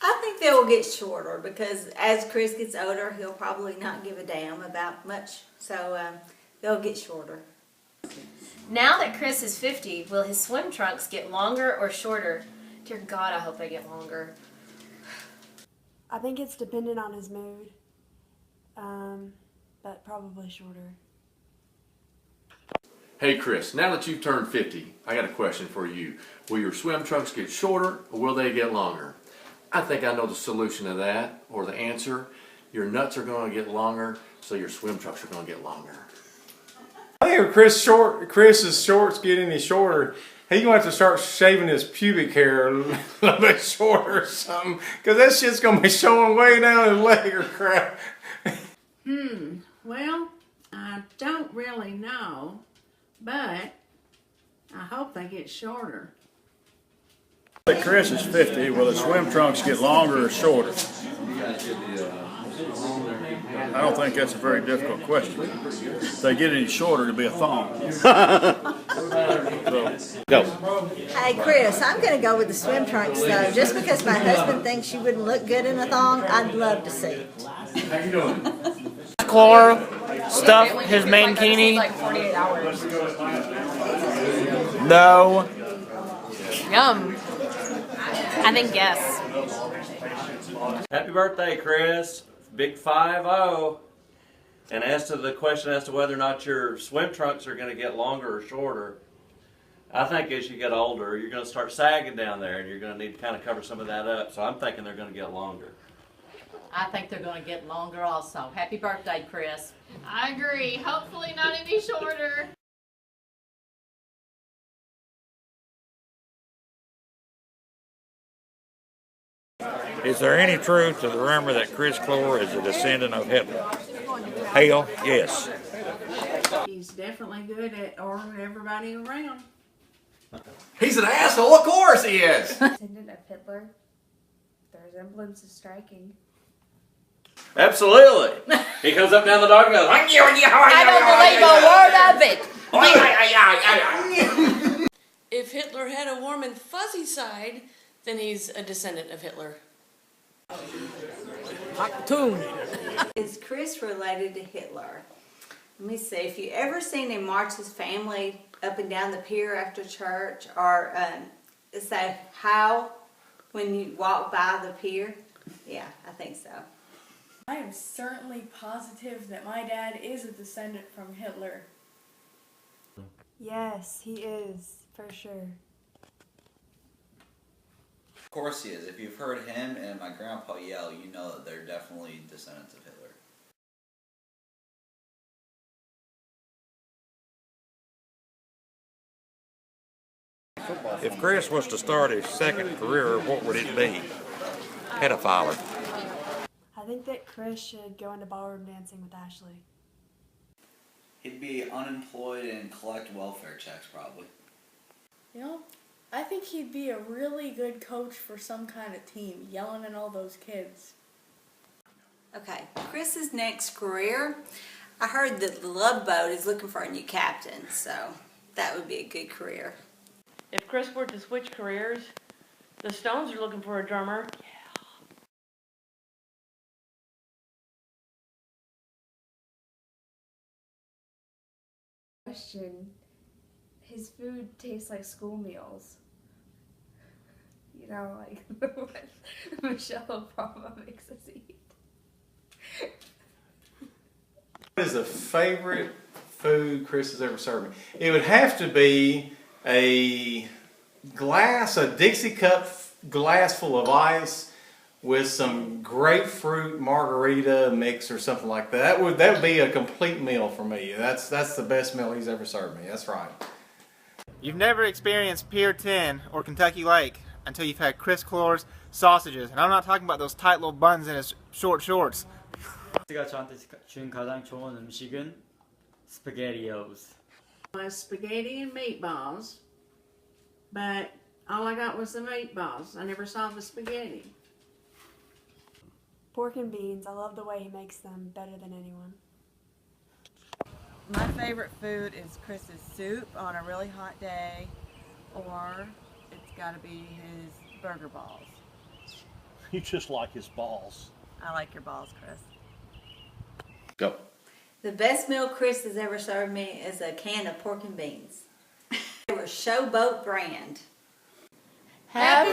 I think they will get shorter because as Chris gets older, he'll probably not give a damn about much. So they'll get shorter. Now that Chris is 50, will his swim trunks get longer or shorter? Dear God, I hope they get longer. I think it's dependent on his mood, but probably shorter. Hey Chris, now that you've turned 50, I got a question for you. Will your swim trunks get shorter or will they get longer? I think I know the solution to that, or the answer. Your nuts are going to get longer, so your swim trunks are going to get longer. I think if Chris's shorts get any shorter, he's going to have to start shaving his pubic hair a little bit shorter or something, because that shit's going to be showing way down his leg or crap. Well, I don't really know, but I hope they get shorter. If Chris is 50, will the swim trunks get longer or shorter? I don't think that's a very difficult question. If they get any shorter, it'll be a thong. Go. Hey Chris, I'm going to go with the swim trunks though. Just because my husband thinks you wouldn't look good in a thong, I'd love to see it. How you doing? Klohr stuff his mankini? Like 48 hours. No. Yum. I think yes. Happy birthday, Chris. Big 5-0. And as to the question as to whether or not your swim trunks are going to get longer or shorter, I think as you get older, you're going to start sagging down there, and you're going to need to kind of cover some of that up. So I'm thinking they're going to get longer. I think they're going to get longer also. Happy birthday, Chris. I agree. Hopefully not any shorter. Is there any truth to the rumor that Chris Klohr is a descendant of Hitler? Hell, yes. He's definitely good at ordering everybody around. He's an asshole, of course he is! Descendant of Hitler. The resemblance is striking. Absolutely. He comes up down the dog and goes, I don't believe a word of it. If Hitler had a warm and fuzzy side, then he's a descendant of Hitler. Is Chris related to Hitler? Let me see. If you ever seen him march his family up and down the pier after church, or say how when you walk by the pier, yeah, I think so. I am certainly positive that my dad is a descendant from Hitler. Yes, he is, for sure. Of course he is. If you've heard him and my grandpa yell, you know that they're definitely descendants of Hitler. If Chris was to start his second career, what would it be? Pedophiler. I think that Chris should go into ballroom dancing with Ashley. He'd be unemployed and collect welfare checks, probably. You know, I think he'd be a really good coach for some kind of team, yelling at all those kids. Okay, Chris's next career, I heard that the Love Boat is looking for a new captain, so that would be a good career. If Chris were to switch careers, the Stones are looking for a drummer. Question. His food tastes like school meals. You know, like what Michelle Obama makes us eat. What is the favorite food Chris has ever served me? It would have to be a Dixie cup glass full of ice with some grapefruit margarita mix or something like that. That would be a complete meal for me. That's the best meal he's ever served me. That's right. You've never experienced Pier 10 or Kentucky Lake until you've had Chris Klohr's sausages. And I'm not talking about those tight little buns in his short shorts. 제가 저한테 준 가장 좋은 음식은 spaghettios. Spaghetti and meatballs, but all I got was the meatballs. I never saw the spaghetti. Pork and beans. I love the way he makes them better than anyone. My favorite food is Chris's soup on a really hot day, or it's got to be his burger balls. You just like his balls. I like your balls, Chris. Go. The best meal Chris has ever served me is a can of pork and beans. They were Showboat brand. Happy